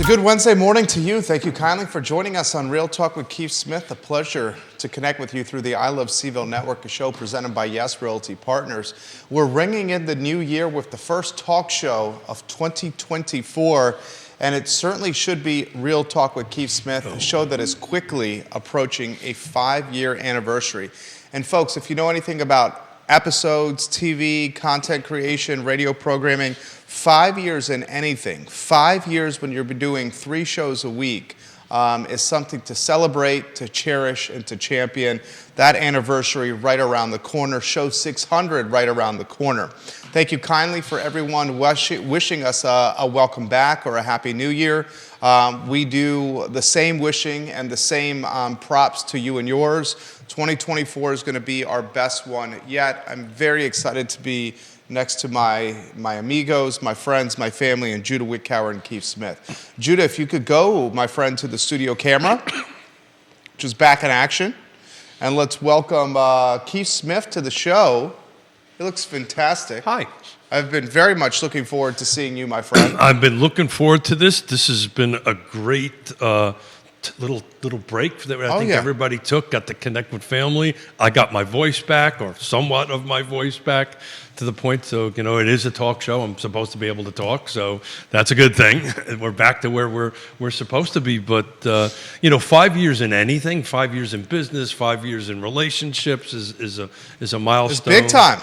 good Wednesday morning to you. Thank you kindly for joining us on Real Talk with Keith Smith. A pleasure to connect with you through the I Love CVille Network, a show presented by Yes Realty Partners. We're ringing in the new year with the first talk show of 2024, and it certainly should be Real Talk with Keith Smith, a show that is quickly approaching a 5-year anniversary. And folks, if you know anything about episodes, TV, content creation, radio programming, 5 years in anything, 5 years when you're doing 3 shows a week is something to celebrate, to cherish, and to champion. That anniversary right around the corner, show 600 right around the corner. Thank you kindly for everyone wishing us a welcome back or a happy new year. We do the same wishing and the same props to you and yours. 2024 is going to be our best one yet. I'm very excited to be next to my amigos, my friends, my family, and Judah Wickower and Keith Smith. Judah, if you could go, my friend, to the studio camera, which is back in action, and let's welcome Keith Smith to the show. He looks fantastic. Hi. I've been very much looking forward to seeing you, my friend. I've been looking forward to this. This has been a great little break that I think everybody took. Got to connect with family. I got my voice back, or somewhat of my voice back, to the point. So, you know, it is a talk show. I'm supposed to be able to talk, so that's a good thing. We're back to where we're supposed to be. But 5 years in anything, 5 years in business, 5 years in relationships is a milestone. It's big time.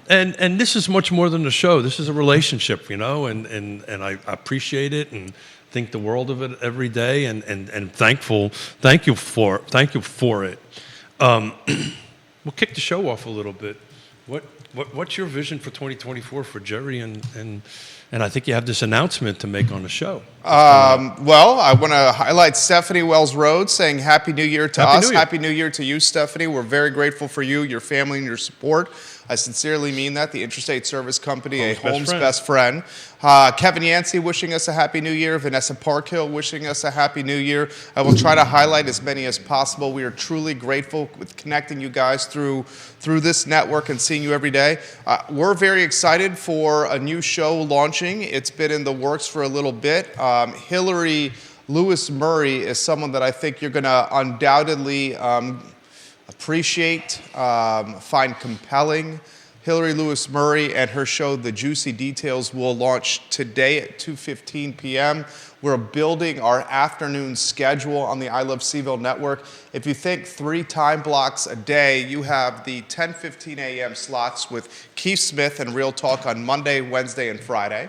And this is much more than a show. This is a relationship, and I appreciate it and think the world of it every day, and thank you for it. We'll kick the show off a little bit. What's your vision for 2024 for Jerry and I think you have this announcement to make on the show. Well, I want to highlight Stephanie Wells Rhodes saying Happy New Year to us. Happy New Year to you, Stephanie. We're very grateful for you, your family, and your support. I sincerely mean that. The Intrastate Service Company, Home's best friend. Kevin Yancey wishing us a Happy New Year. Vanessa Parkhill wishing us a Happy New Year. I will try to highlight as many as possible. We are truly grateful with connecting you guys through this network and seeing you every day. We're very excited for a new show launching. It's been in the works for a little bit. Hillary Lewis Murray is someone that I think you're going to undoubtedly appreciate, find compelling. Hillary Lewis Murray and her show, The Juicy Details, will launch today at 2:15 p.m. We're building our afternoon schedule on the I Love CVille Network. If you think 3 time blocks a day, you have the 10:15 a.m. slots with Keith Smith and Real Talk on Monday, Wednesday, and Friday.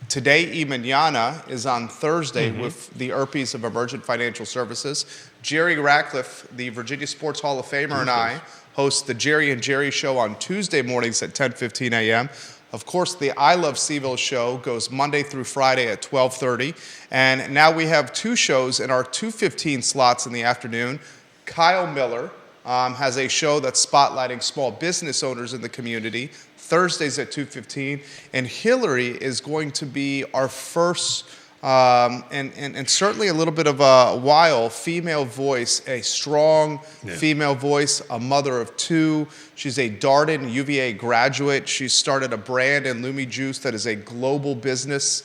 Today, Yonna is on Thursday with the Erpies of Emergent Financial Services. Jerry Ratcliffe, the Virginia Sports Hall of Famer, and I host the Jerry and Jerry Show on Tuesday mornings at 10:15 a.m. Of course, the I Love CVille show goes Monday through Friday at 12:30. And now we have 2 shows in our 2:15 slots in the afternoon. Kyle Miller has a show that's spotlighting small business owners in the community, Thursdays at 2:15, and Hillary is going to be our first and certainly a little bit of a while female voice, a strong female voice, a mother of 2. She's a Darden UVA graduate. She started a brand in Lumi Juice that is a global business.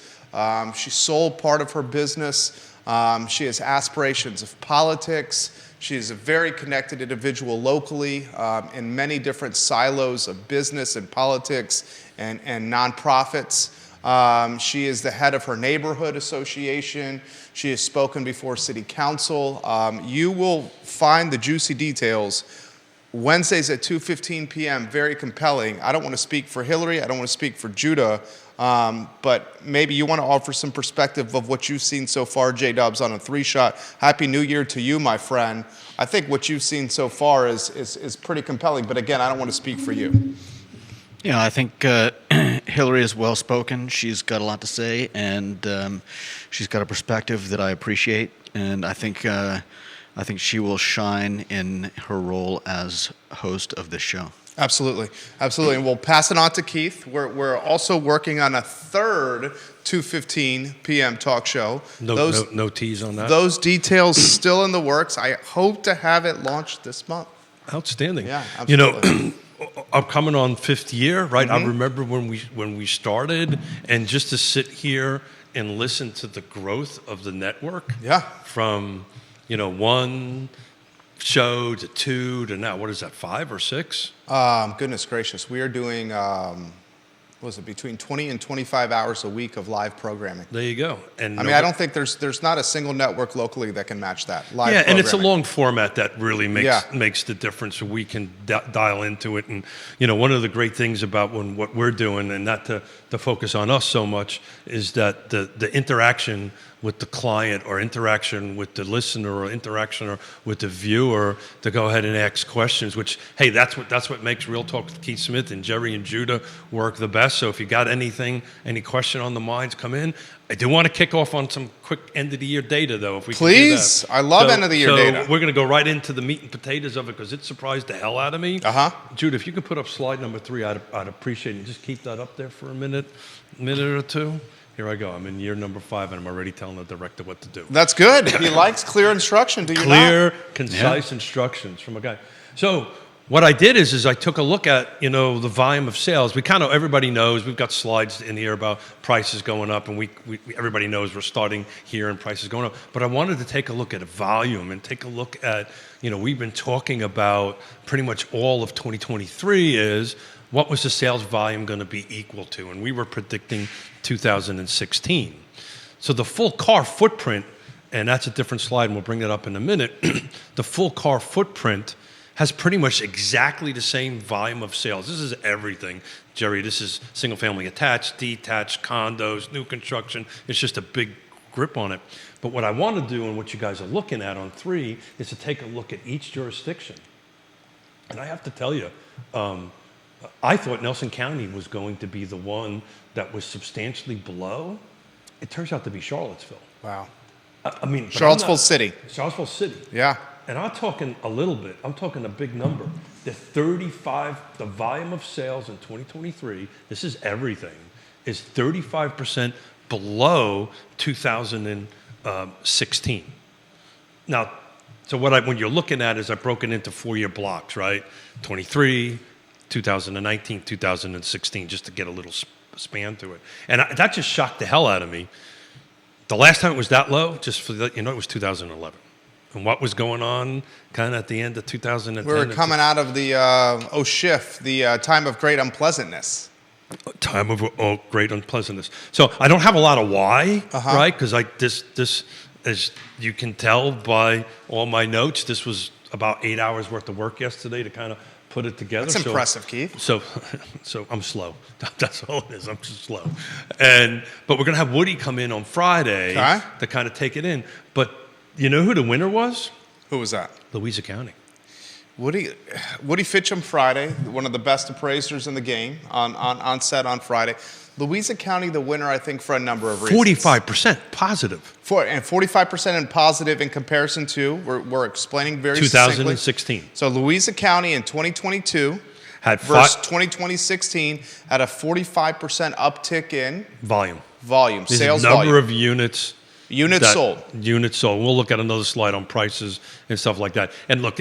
She sold part of her business. She has aspirations of politics. She is a very connected individual locally in many different silos of business and politics and nonprofits. She is the head of her neighborhood association. She has spoken before city council. You will find the juicy details Wednesdays at 2:15 p.m. Very compelling. I don't want to speak for Hillary. I don't want to speak for Judah. But maybe you want to offer some perspective of what you've seen so far, J-Dubs, on a 3-shot. Happy New Year to you, my friend. I think what you've seen so far is pretty compelling. But again, I don't want to speak for you. Yeah, I think Hillary is well-spoken. She's got a lot to say, and she's got a perspective that I appreciate. And I think she will shine in her role as host of this show. Absolutely. And we'll pass it on to Keith. We're also working on a third 2:15 p.m. talk show. No tease on that? Those details still in the works. I hope to have it launched this month. Outstanding. Yeah, absolutely. I'm coming on 5th year, right? I remember when we started, and just to sit here and listen to the growth of the network. Yeah. From, 1 show to 2 to now, what is that, 5 or 6? Goodness gracious. We are doing, between 20 and 25 hours a week of live programming. There you go. And I don't think there's not a single network locally that can match that. Live yeah, and programming. it's a long format that really makes the difference. So we can dial into it. And, one of the great things about what we're doing, and not to focus on us so much, is that the interaction with the client, or interaction with the listener, or interaction or with the viewer, to go ahead and ask questions, which, hey, that's what makes Real Talk with Keith Smith and Jerry and Judah work the best. So if you got any question on the minds, come in. I do want to kick off on some quick end of the year data, though, if we Please. can do that. I love end of the year data. We're going to go right into the meat and potatoes of it, because it surprised the hell out of me. Judah, if you could put up slide number 3, I'd appreciate it. Just keep that up there for a minute or two. Here I go. I'm in year number 5, and I'm already telling the director what to do. That's good. He likes clear instruction. Do you not? Clear, concise instructions from a guy. So what I did is I took a look at, the volume of sales. Everybody knows, we've got slides in here about prices going up, and we everybody knows we're starting here and prices going up. But I wanted to take a look at a volume and take a look at, we've been talking about pretty much all of 2023 is, what was the sales volume going to be equal to? And we were predicting 2016. So the full car footprint, and that's a different slide, and we'll bring that up in a minute, the full car footprint has pretty much exactly the same volume of sales. This is everything. Jerry, this is single family attached, detached, condos, new construction. It's just a big grip on it. But what I want to do, and what you guys are looking at on 3, is to take a look at each jurisdiction. And I have to tell you, I thought Nelson County was going to be the one that was substantially below. It turns out to be Charlottesville. Wow. Charlottesville City. Charlottesville City. Yeah. And I'm talking a little bit. I'm talking a big number. The volume of sales in 2023, this is everything, is 35% below 2016. Now, so when you're looking at is I broke it into 4-year blocks, right? 23, 2019, 2016, just to get a little span to it. And that just shocked the hell out of me. The last time it was that low, just for it was 2011. And what was going on kind of at the end of 2010? We were coming out of the shift, the time of great unpleasantness. Time of great unpleasantness. So I don't have a lot of why, right? Because this, as you can tell by all my notes, this was about 8 hours worth of work yesterday to kind of put it together. That's impressive, Keith. So I'm slow. That's all it is. I'm just slow. But we're going to have Woody come in on Friday to kind of take it in. But you know who the winner was? Who was that? Louisa County. Woody Fincham Friday, one of the best appraisers in the game, on set on Friday. Louisa County, the winner, I think, for a number of reasons. 45% positive. And 45% in positive in comparison to, we're explaining very 2016. Succinctly. So Louisa County in 2022 versus 2016 had a 45% uptick in volume. Sales number volume. of units. Units sold. Units sold. We'll look at another slide on prices and stuff like that. And look,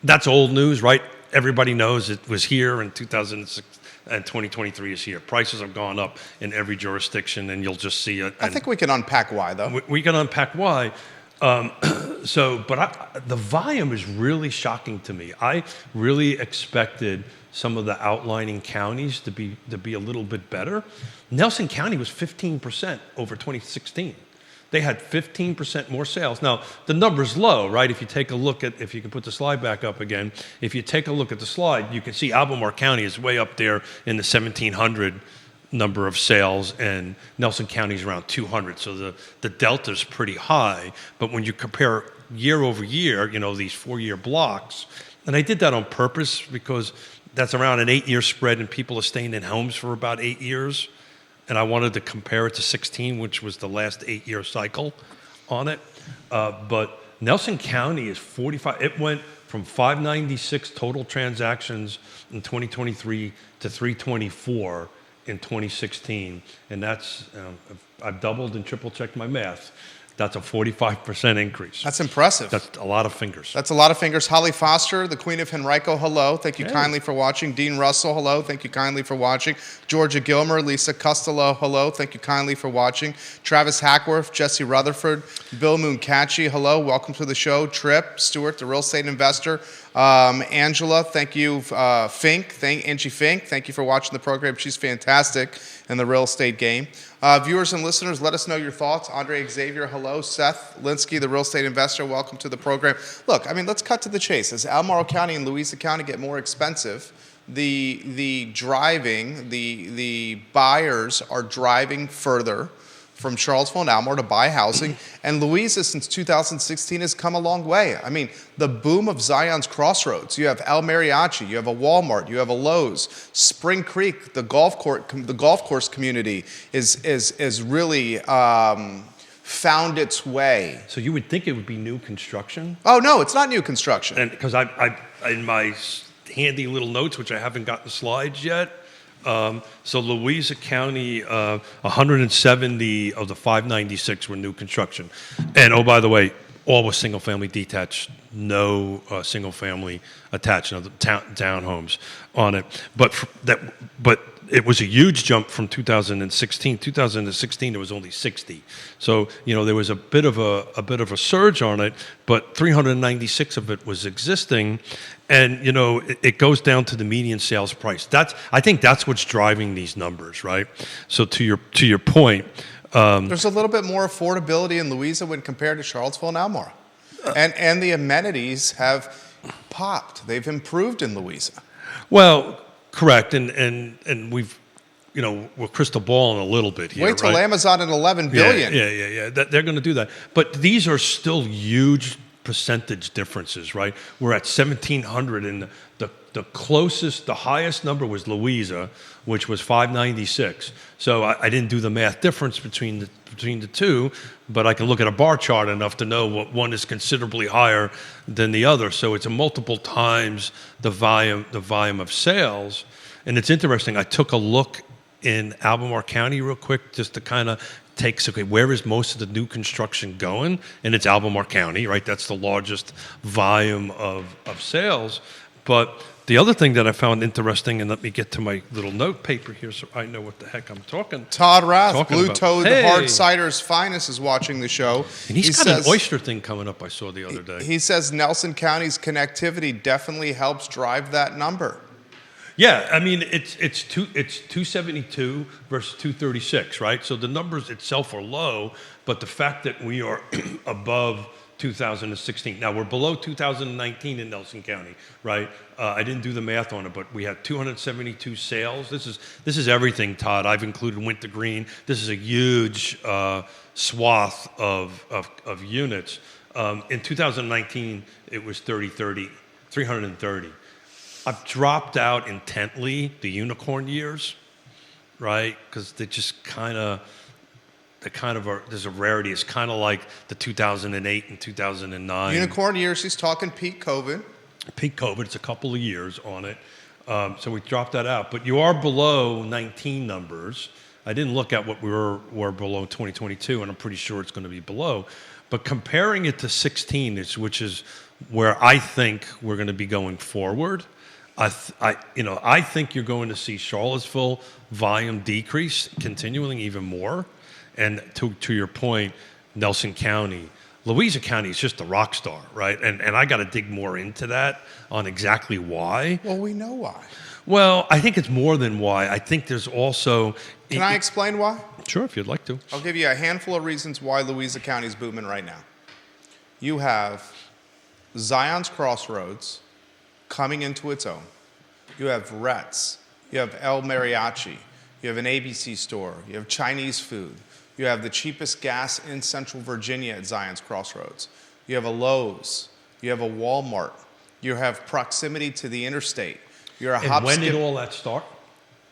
that's old news, right? Everybody knows it was here in 2006 and 2023 is here. Prices have gone up in every jurisdiction, and you'll just see it. I think we can unpack why, though. We can unpack why. The volume is really shocking to me. I really expected some of the outlining counties to be a little bit better. Nelson County was 15% over 2016. They had 15% more sales. Now, the number's low, right? If you take a look at, if you can put the slide back up again, if you take a look at the slide, you can see Albemarle County is way up there in the 1,700 number of sales, and Nelson County is around 200. So the delta's pretty high. But when you compare year over year, these 4-year blocks, and I did that on purpose because that's around an 8-year spread, and people are staying in homes for about 8 years. And I wanted to compare it to 16, which was the last 8-year cycle on it. But Nelson County is 45. It went from 596 total transactions in 2023 to 324 in 2016. And that's, I've doubled and triple checked my math. That's a 45% increase. That's impressive. That's a lot of fingers. That's a lot of fingers. Holly Foster, the Queen of Henrico, hello. Thank you kindly for watching. Dean Russell, hello. Thank you kindly for watching. Georgia Gilmer, Lisa Costello, hello. Thank you kindly for watching. Travis Hackworth, Jesse Rutherford, Bill Mooncachi, hello. Welcome to the show. Tripp Stewart, the real estate investor. Angela, thank you. Angie Fink, thank you for watching the program. She's fantastic in the real estate game. Viewers and listeners, let us know your thoughts. Andre Xavier, hello. Seth Linsky, the real estate investor, welcome to the program. Look, I mean, let's cut to the chase. As Albemarle County and Louisa County get more expensive, the buyers are driving further from Charlottesville and Albemarle to buy housing. And Louisa, since 2016, has come a long way. I mean, the boom of Zion's Crossroads. You have El Mariachi, you have a Walmart, you have a Lowe's, Spring Creek, the golf course community is really found its way. So you would think it would be new construction? Oh no, it's not new construction. And because I in my handy little notes, which I haven't gotten slides yet. So Louisa County, 170 of the 596 were new construction. And oh, by the way, all was single family detached, no single family attached, no townhomes on it. But it was a huge jump from 2016. 2016 there was only 60. So, there was a bit of a surge on it, but 396 of it was existing. And, it goes down to the median sales price. I think that's what's driving these numbers, right? So to your point, there's a little bit more affordability in Louisa when compared to Charlottesville and Albemarle. And the amenities have popped. They've improved in Louisa. Well, correct. And we've, we're crystal balling a little bit here. Wait till Amazon at $11 billion. Yeah. They're going to do that. But these are still huge percentage differences, right? We're at 1,700, and the closest, the highest number was Louisa, which was 596. So I didn't do the math difference between the two, but I can look at a bar chart enough to know what one is considerably higher than the other. So it's a multiple times the volume of sales. And it's interesting. I took a look in Albemarle County real quick just to kind of where is most of the new construction going? And it's Albemarle County, right? That's the largest volume of sales. But the other thing that I found interesting, and let me get to my little note paper here so I know what the heck I'm talking. Todd Rath, Blue Toad Hard Cider's Finest, is watching the show. And he says, an oyster thing coming up I saw the other day. He says Nelson County's connectivity definitely helps drive that number. Yeah, I mean, it's 272 versus 236, right? So the numbers itself are low, but the fact that we are above 2016. Now, we're below 2019 in Nelson County, right? I didn't do the math on it, but we had 272 sales. This is everything, Todd. I've included wintergreen. This is a huge swath of units. In 2019, it was 330. I've dropped out intently the unicorn years, right? Because they just kind of there's a rarity. It's kind of like the 2008 and 2009. Unicorn years, he's talking peak COVID. Peak COVID, it's a couple of years on it. So we dropped that out. But you are below 19 numbers. I didn't look at what we were below 2022, and I'm pretty sure it's going to be below. But comparing it to 16, which is where I think we're going to be going forward, I think you're going to see Charlottesville volume decrease continuing even more. And to your point, Nelson County, Louisa County is just a rock star, right? And I got to dig more into that on exactly why. Well, we know why. Well, I think it's more than why. I think there's also... Can I explain why? Sure, if you'd like to. I'll give you a handful of reasons why Louisa County is booming right now. You have Zion's Crossroads coming into its own. You have Rhett's. You have El Mariachi. You have an ABC store. You have Chinese food. You have the cheapest gas in Central Virginia at Zion's Crossroads. You have a Lowe's. You have a Walmart. You have proximity to the interstate. You're a hop, and when skip. did all that start?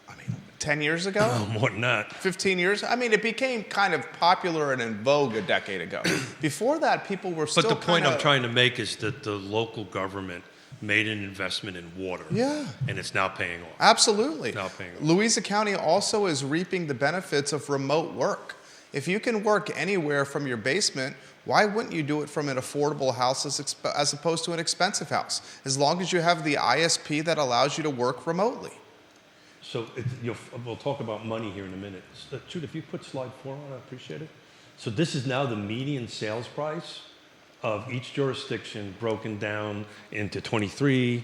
I mean, 10 years ago? Oh, more than that. 15 years? I mean, it became kind of popular and in vogue a decade ago. Before that, people were still But the point I'm trying to make is that the local government made an investment in water. Yeah. And it's now paying off. Absolutely. Now paying off. Louisa County also is reaping the benefits of remote work. If you can work anywhere from your basement, why wouldn't you do it from an affordable house as opposed to an expensive house? As long as you have the ISP that allows you to work remotely. So we'll talk about money here in a minute. Jude, if you put slide 4 on, I appreciate it. So this is now the median sales price of each jurisdiction broken down into 23,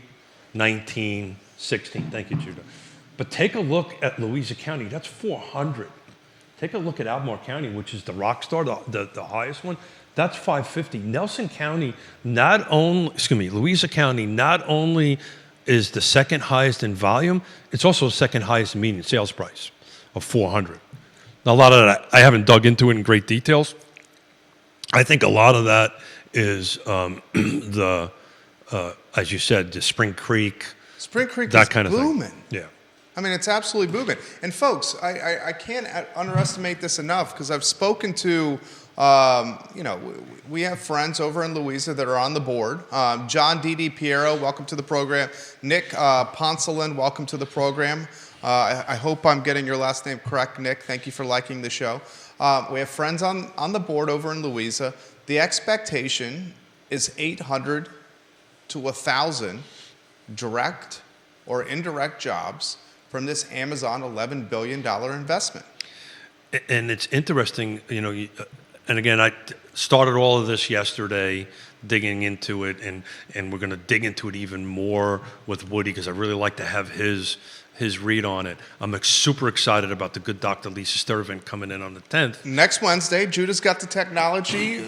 19, 16. Thank you, Judah. But take a look at Louisa County. That's 400. Take a look at Albemarle County, which is the rock star, the highest one. That's 550. Nelson County, Louisa County not only is the second highest in volume, it's also the second highest median sales price of 400. Now, a lot of that, I haven't dug into it in great details. I think a lot of that is as you said, the Spring Creek. Spring Creek that is kind of booming. Thing. Yeah. I mean, it's absolutely booming. And folks, I can't underestimate this enough because I've spoken to, we have friends over in Louisa that are on the board. John Didi Piero, welcome to the program. Nick Poncelin, welcome to the program. I hope I'm getting your last name correct, Nick. Thank you for liking the show. We have friends on the board over in Louisa. The expectation is 800 to 1,000 direct or indirect jobs from this Amazon $11 billion investment. And it's interesting, and again, I started all of this yesterday, digging into it, and we're going to dig into it even more with Woody because I really like to have his read on it. I'm super excited about the good Dr. Lisa Sturtevant coming in on the 10th. Next Wednesday, Judah's got the technology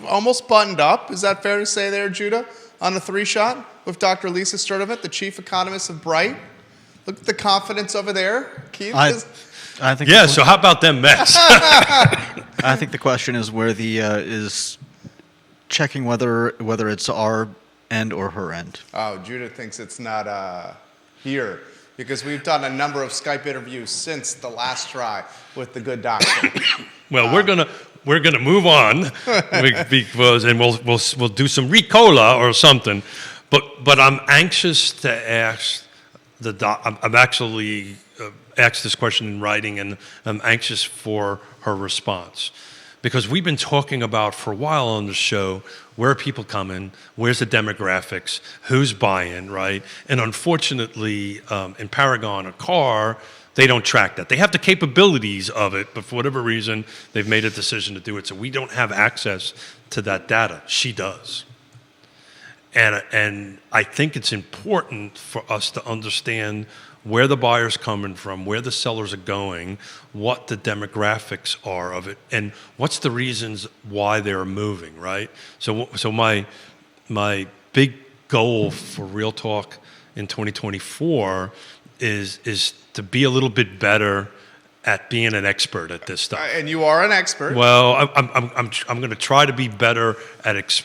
almost buttoned up. Is that fair to say there, Judah? On the 3-shot with Dr. Lisa Sturtevant, the chief economist of Bright. Look at the confidence over there, Keith. I think. Yeah. So how about them Mets? I think the question is where is checking whether it's our end or her end. Oh, Judah thinks it's not here because we've done a number of Skype interviews since the last try with the good doctor. Well, we're gonna move on because and we'll do some Ricola or something, but I'm anxious to ask I'm actually asked this question in writing, and I'm anxious for her response. Because we've been talking about for a while on the show, where are people coming, where's the demographics, who's buying, right? And unfortunately, in Paragon or Carr, they don't track that. They have the capabilities of it, but for whatever reason, they've made a decision to do it. So we don't have access to that data. She does. And I think it's important for us to understand where the buyer's coming from, where the sellers are going, what the demographics are of it, and what's the reasons why they're moving, right? So my big goal for Real Talk in 2024 is to be a little bit better at being an expert at this stuff. And you are an expert. Well, I'm going to try to be better at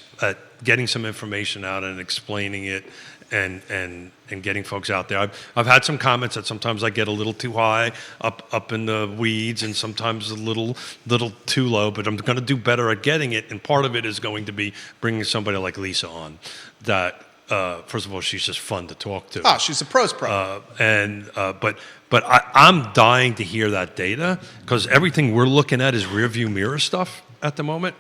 getting some information out and explaining it and getting folks out there. I've had some comments that sometimes I get a little too high up in the weeds and sometimes a little too low, but I'm going to do better at getting it. And part of it is going to be bringing somebody like Lisa on that, first of all, she's just fun to talk to. Oh, she's a pro's pro. But I'm dying to hear that data because everything we're looking at is rearview mirror stuff at the moment.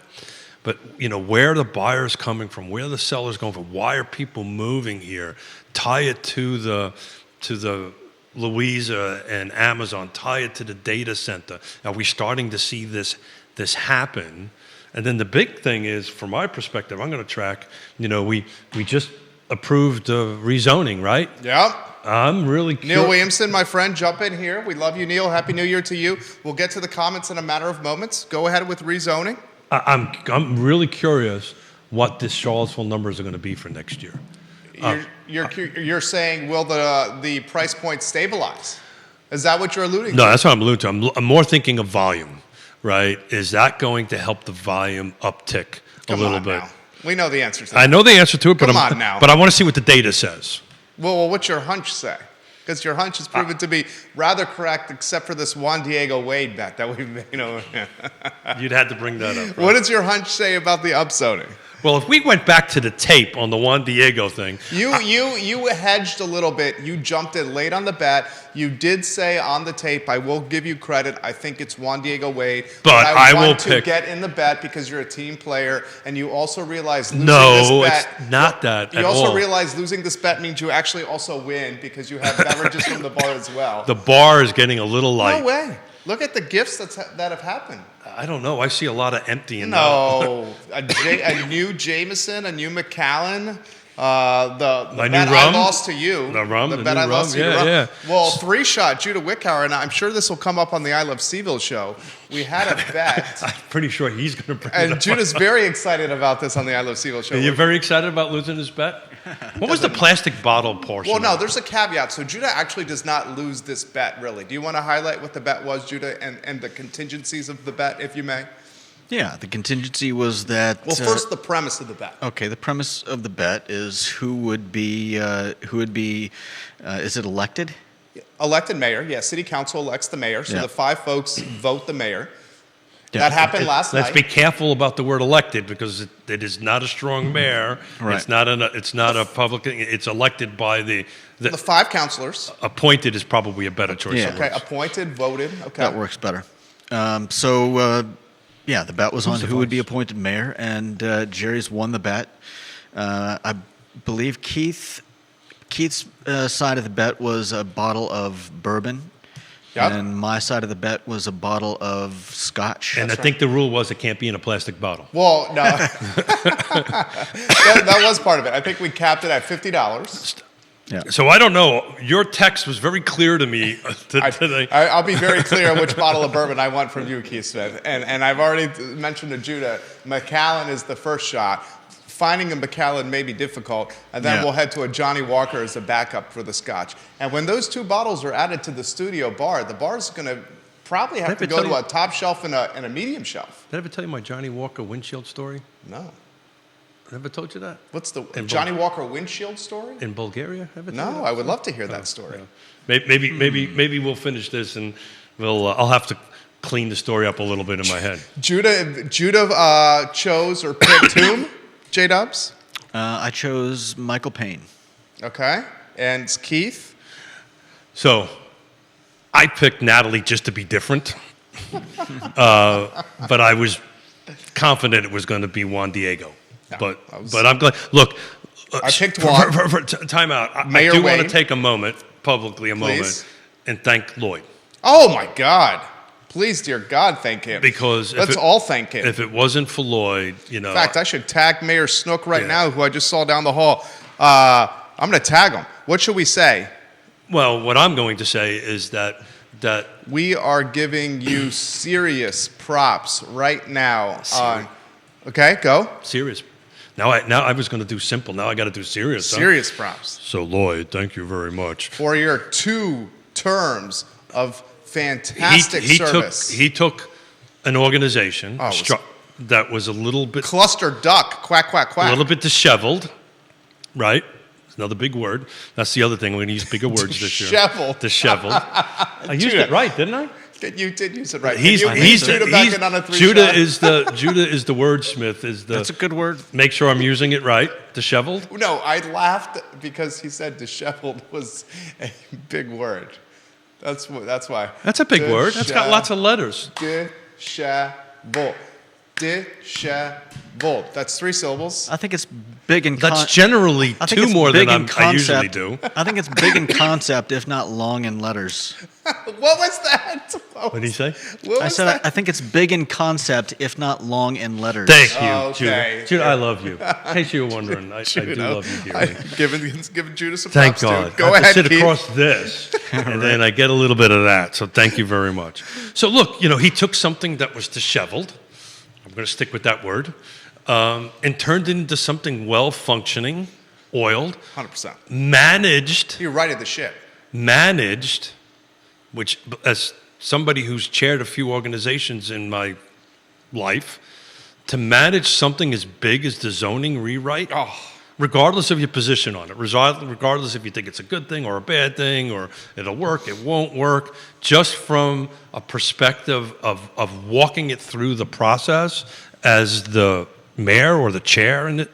But where are the buyers coming from? Where are the sellers going from? Why are people moving here? Tie it to the Louisa and Amazon. Tie it to the data center. Are we starting to see this happen? And then the big thing is, from my perspective, I'm going to track. We just approved rezoning, right? Yeah. I'm really curious. Neil Williamson, my friend, jump in here. We love you, Neil. Happy New Year to you. We'll get to the comments in a matter of moments. Go ahead with rezoning. I'm really curious what the Charlottesville numbers are going to be for next year. You're saying will the price point stabilize? Is that what you're alluding to? No, that's what I'm alluding to. I'm more thinking of volume, right? Is that going to help the volume uptick a little bit? Now. We know the answer to that. I know the answer to it, but but I want to see what the data says. Well, what's your hunch say? Because your hunch has proven to be rather correct, except for this Juan Diego Wade bet that we've made over here. You'd had to bring that up. Right? What does your hunch say about the upzoning? Well, if we went back to the tape on the Juan Diego thing, you hedged a little bit. You jumped in late on the bet. You did say on the tape, I will give you credit. I think it's Juan Diego Wade. But I will want to pick. Get in the bet because you're a team player, and you also realize losing this bet. It's not that. You also realize losing this bet means you actually also win because you have beverages from the bar as well. The bar is getting a little light. No way. Look at the gifts that have happened. I don't know. I see a lot of empty in No, a new Jameson, a new Macallan. The My bet new rum? I lost to you. The rum, The the bet new I lost to rum, you. yeah, the rum. yeah. Well, 3-shot Judah Wickhauer, and I'm sure this will come up on the I Love CVille show. We had a bet. I'm pretty sure he's going to bring it And up. Judah's very excited about this on the I Love CVille show. Are you very excited about losing his bet? What was the plastic bottle portion? Well, no, there's a caveat. So Judah actually does not lose this bet, really. Do you want to highlight what the bet was, Judah, and the contingencies of the bet, if you may? Yeah, the contingency was that. Well, first, the premise of the bet. Okay, the premise of the bet is who would be, is it elected? Elected mayor, yeah. City council elects the mayor, so Yeah. the 5 folks vote the mayor. Yeah. That happened last Let's night. be careful about the word elected because it is not a strong mayor. Right. It's not a public. It's elected by the 5 councilors. appointed is probably a better choice. Yeah. of Okay, words. appointed, voted. Okay. That works better. Yeah, the bet was on who would be appointed mayor, and Jerry's won the bet. I believe Keith's side of the bet was a bottle of bourbon, Yep. and my side of the bet was a bottle of scotch. And I think the rule was it can't be in a plastic bottle. Well, no. that was part of it. I think we capped it at $50. Yeah. So I don't know. Your text was very clear to me today. I'll be very clear on which bottle of bourbon I want from you, Keith Smith. And I've already mentioned to Judah, Macallan is the first shot. Finding a Macallan may be difficult, and then we'll head to a Johnny Walker as a backup for the scotch. And when those 2 bottles are added to the studio bar, the bar's going to probably have to go to a top shelf and a medium shelf. Did I ever tell you my Johnny Walker windshield story? No. I never told you that? What's the Johnny Walker windshield story? In Bulgaria? Ever told you No, that? I would love to hear that story. Maybe we'll finish this and I'll have to clean the story up a little bit in my head. Judah chose or picked whom? J-Dubs? I chose Michael Payne. Okay. And Keith? So I picked Natalie just to be different, but I was confident it was going to be Juan Diego. Yeah, But I'm glad. Look, I picked Juan. For time out. I Mayor do want to Wade. take a moment, publicly a Please. moment, and thank Lloyd. Oh, my God. Please, dear God, thank him. Because let's all thank him. If it wasn't for Lloyd, In fact, I should tag Mayor Snook right now, who I just saw down the hall. I'm going to tag him. What should we say? Well, what I'm going to say is that We are giving you serious props right now. Okay, go. serious. Now I was going to do simple. Now I got to do serious. huh? Serious props. So Lloyd, thank you very much. For your 2 terms of fantastic service. He took an organization Oh, it was- that was a little bit Cluster duck, quack, quack, quack. a little bit disheveled, right? It's another big word. That's the other thing. We're going to use bigger words this year. Disheveled. Disheveled. I used Judah. it right, didn't I? You did use it right. He's Judah back in on a 3-shot. Judah is the wordsmith. That's a good word. Make sure I'm using it right. Disheveled. No, I laughed because he said disheveled was a big word. That's why. That's a big word. That's got lots of letters. Disheveled. Disheveled. That's 3 syllables. I think it's big in That's generally I think 2 it's more big than in I usually concept. do. I think it's big in concept, if not long in letters. What was that? What did he say? What I was said that? I think it's big in concept, if not long in letters. Thank you, Okay. Judah. Judah, I love you. In case you were wondering, I do love you dearly. Giving Judah some Thank props God. too. Go I have ahead, to sit Keith. across this, and then I get a little bit of that. So thank you very much. So look, he took something that was disheveled. I'm going to stick with that word, and turned it into something well-functioning, oiled, 100%. managed, You righted the ship. which as somebody who's chaired a few organizations in my life, to manage something as big as the zoning rewrite, regardless of your position on it, regardless if you think it's a good thing or a bad thing, or it'll work, it won't work, just from a perspective of walking it through the process as the mayor or the chair, and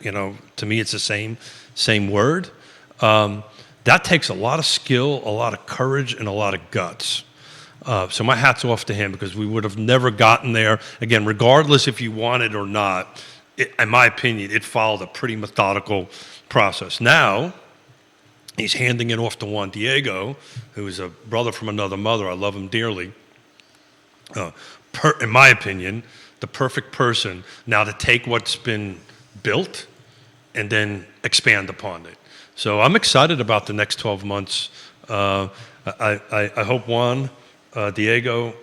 to me it's the same word. That takes a lot of skill, a lot of courage, and a lot of guts. So my hat's off to him, because we would have never gotten there. Again, regardless if you want it or not, in my opinion, it followed a pretty methodical process. Now, he's handing it off to Juan Diego, who is a brother from another mother. I love him dearly. In my opinion, the perfect person now to take what's been built and then expand upon it. So I'm excited about the next 12 months. I hope Juan Diego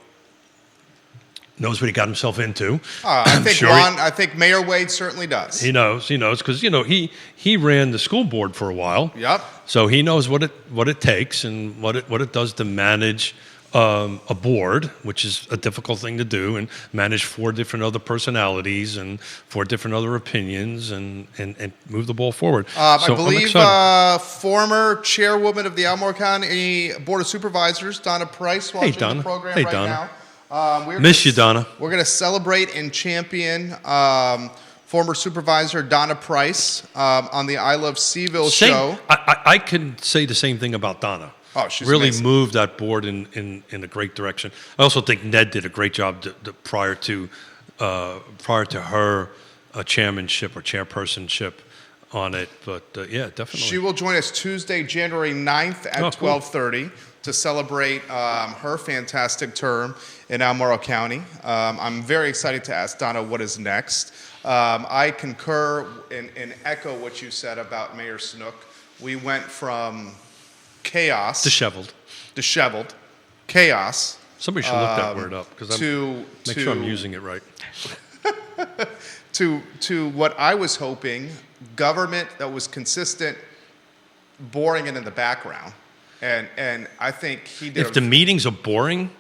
knows what he got himself into. I think Mayor Wade certainly does. He knows, because he ran the school board for a while. Yep. So he knows what it takes and what it does to manage a board, which is a difficult thing to do, and manage 4 different other personalities and 4 different other opinions, and move the ball forward. I believe former chairwoman of the Albemarle County Board of Supervisors, Donna Price, watching the program Donna. now. Miss you, Donna. We're going to celebrate and champion former supervisor Donna Price on the I Love CVille show. I can say the same thing about Donna. Oh, she's really amazing. Moved that board in a great direction. I also think Ned did a great job prior to her chairmanship or chairpersonship on it. But yeah, definitely. She will join us Tuesday, January 9th at 12:30 to celebrate her fantastic term in Albemarle County. I'm very excited to ask Donna what is next. I concur and echo what you said about Mayor Snook. We went from chaos, disheveled, chaos. Somebody should look that word up, because make sure I'm using it right. to what I was hoping, government that was consistent, boring and in the background, and I think he did. If the meetings are boring,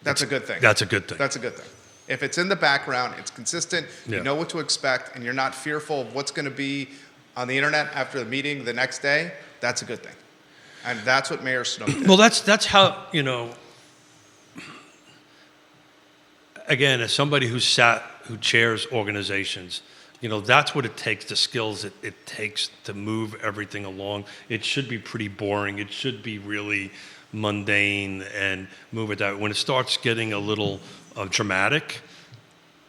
that's a good thing. That's a good thing. That's a good thing. If it's in the background, it's consistent. You know what to expect, and you're not fearful of what's going to be on the internet after the meeting the next day. That's a good thing. And that's what Mayor Snook did. Well, that's how, again, as somebody who chairs organizations, that's what it takes, the skills it takes to move everything along. It should be pretty boring. It should be really mundane and move it that way. When it starts getting a little dramatic,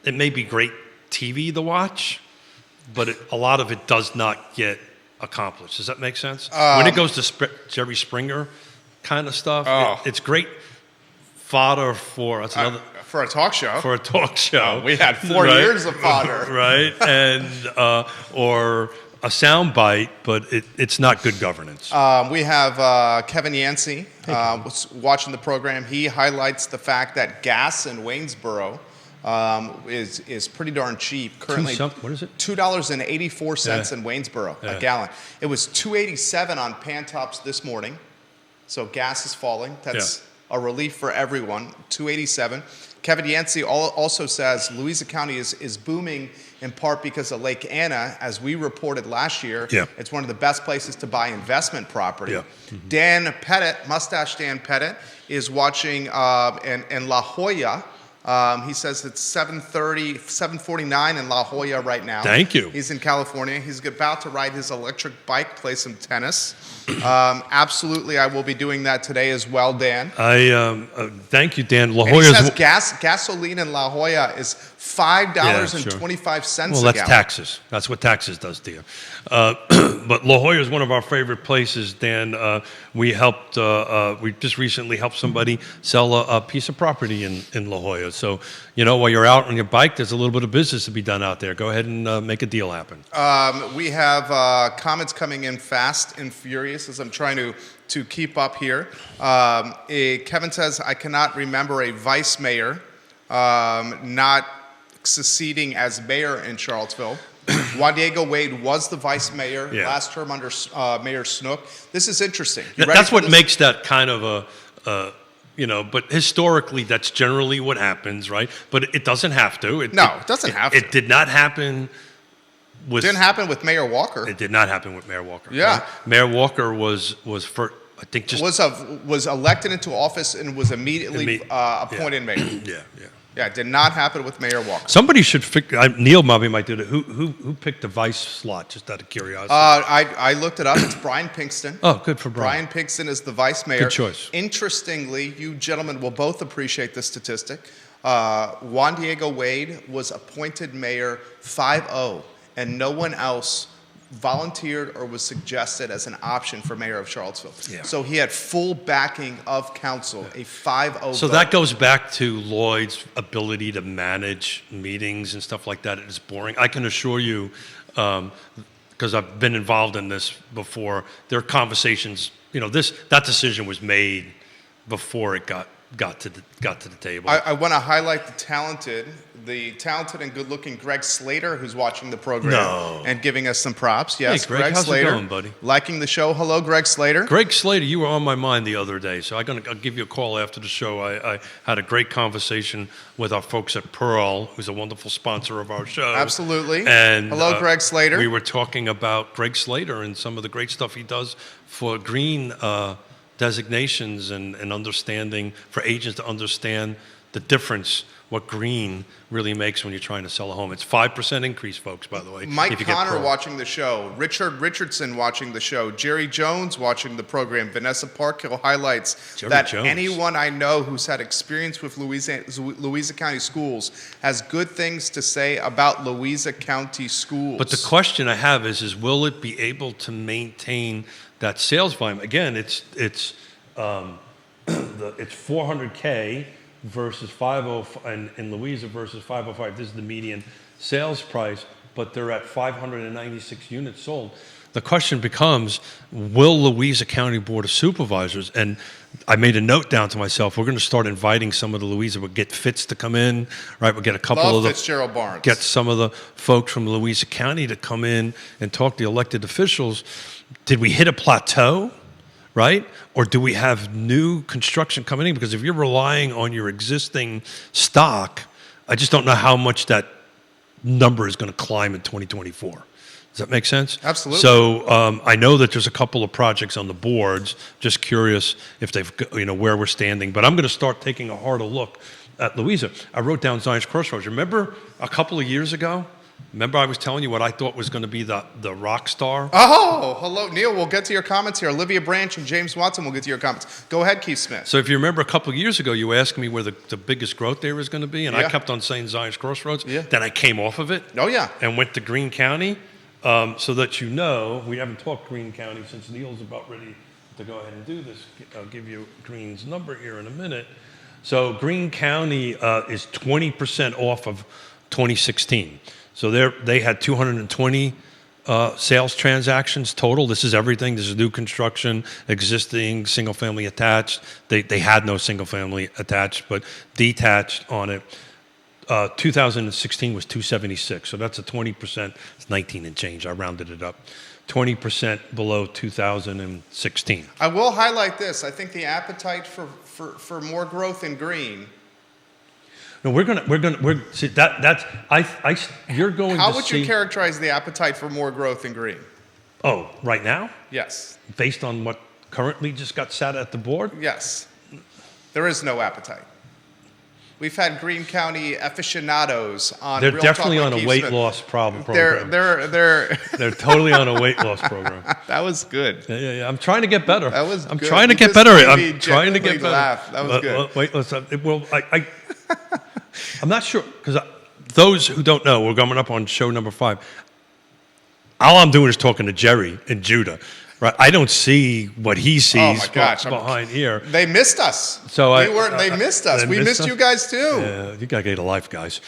it may be great TV to watch, but a lot of it does not get accomplished. Does that make sense? When it goes to Jerry Springer kind of stuff, it's great fodder for a talk show. For a talk show, we had 4 years of fodder, right? And or a sound bite, but it's not good governance. We have Kevin Yancey watching the program. He highlights the fact that gas in Waynesboro is pretty darn cheap. Currently, what is it? $2.84 in Waynesboro a gallon. It was $2.87 on Pantops this morning. So gas is falling. That's a relief for everyone. $2.87. Kevin Yancey also says Louisa County is booming in part because of Lake Anna. As we reported last year, it's one of the best places to buy investment property. Mm-hmm. Dan Pettit, Mustache Dan Pettit, is watching in La Jolla. He says it's 7:49 in La Jolla right now. Thank you. He's in California. He's about to ride his electric bike, play some tennis. Absolutely, I will be doing that today as well, Dan. Thank you, Dan. La Jolla. Jolla's He says gasoline in La Jolla is $5.25 Well, that's taxes. That's what taxes does to you. But La Jolla is one of our favorite places, Dan. We just recently helped somebody sell a piece of property in La Jolla. So, while you're out on your bike, there's a little bit of business to be done out there. Go ahead and make a deal happen. We have comments coming in fast and furious as I'm trying to keep up here. Kevin says, I cannot remember a vice mayor not succeeding as mayor in Charlottesville. Juan Diego Wade was the vice mayor last term under Mayor Snook. This is interesting. That's what makes that kind of but historically that's generally what happens, right? But it doesn't have to. It doesn't have to. It did not happen. Didn't happen with Mayor Walker. It did not happen with Mayor Walker. Yeah. Right? Mayor Walker was I think just was elected into office and was immediately appointed mayor. Yeah. Yeah, it did not happen with Mayor Walker. Somebody should figure. Neil Mubby might do that. Who picked the vice slot? Just out of curiosity. I looked it up. It's Brian Pinkston. Oh, good for Brian Pinkston is the vice mayor. Good choice. Interestingly, you gentlemen will both appreciate this statistic. Juan Diego Wade was appointed mayor 5-0, and no one else volunteered or was suggested as an option for mayor of Charlottesville. Yeah. So he had full backing of council, a 5-0 So vote. that goes back to Lloyd's ability to manage meetings and stuff like that. It is boring. I can assure you, because I've been involved in this before, there are conversations, that decision was made before it got to the table. I want to highlight the talented and good-looking Greg Slater, who's watching the program and giving us some props. Yes, hey, Greg, how's Slater, it going, buddy? Liking the show. Hello, Greg Slater. Greg Slater, you were on my mind the other day, so I'll give you a call after the show. I had a great conversation with our folks at Pearl, who's a wonderful sponsor of our show. Absolutely. And hello, Greg Slater. We were talking about Greg Slater and some of the great stuff he does for green designations and understanding, for agents to understand the difference, what green really makes when you're trying to sell a home. It's 5% increase, folks, by the way. Mike Connor watching the show, Richard Richardson watching the show, Jerry Jones watching the program, Vanessa Parkhill highlights anyone I know who's had experience with Louisa County schools has good things to say about Louisa County schools. But the question I have is will it be able to maintain that sales volume? Again, it's 400K versus 505 in Louisa versus 505. This is the median sales price, but they're at 596 units sold. The question becomes, will Louisa County Board of Supervisors, and I made a note down to myself, we're going to start inviting some of the Louisa, we'll get Fitz to come in, right? We'll get a couple of the Fitzgerald Barnes. Get some of the folks from Louisa County to come in and talk to the elected officials. Did we hit a plateau, right? Or do we have new construction coming in? Because if you're relying on your existing stock, I just don't know how much that number is going to climb in 2024. Does that make sense? Absolutely. So I know that there's a couple of projects on the boards. Just curious if they've, where we're standing. But I'm going to start taking a harder look at Louisa. I wrote down Zion's Crossroads. Remember a couple of years ago? Remember I was telling you what I thought was going to be the rock star? Oh, hello, Neil. We'll get to your comments here. Olivia Branch and James Watson will get to your comments. Go ahead, Keith Smith. So if you remember a couple of years ago, you asked me where the biggest growth there was going to be, and I kept on saying Zion's Crossroads. Yeah. Then I came off of it. Oh, yeah. And went to Greene County. So that we haven't talked Greene County since Neil's about ready to go ahead and do this. I'll give you Greene's number here in a minute. So Greene County is 20% off of 2016. So they had 220 sales transactions total. This is everything. This is new construction, existing, single-family attached. They had no single-family attached, but detached on it. 2016 was 276, so that's a 20%. It's 19 and change. I rounded it up. 20% below 2016. I will highlight this. I think the appetite for more growth in Greene. No, we're gonna see that's you're going. How would you characterize the appetite for more growth in Greene? Oh, right now? Yes. Based on what currently just got sat at the board? Yes. There is no appetite. We've had Greene County aficionados on. They're Real definitely Talk on with a Keith weight Smith. loss program. They're totally on a weight loss program. That was good. Yeah. I'm trying to get better. That was. I'm good. trying to You get just better. made I'm me trying to get better. Laugh. That was good. Wait, listen. I'm not sure because those who don't know, we're coming up on show number 5. All I'm doing is talking to Jerry and Judah. Right, I don't see what he sees behind here. They missed us. They missed us. We missed you guys too. Yeah, you gotta get a life, guys.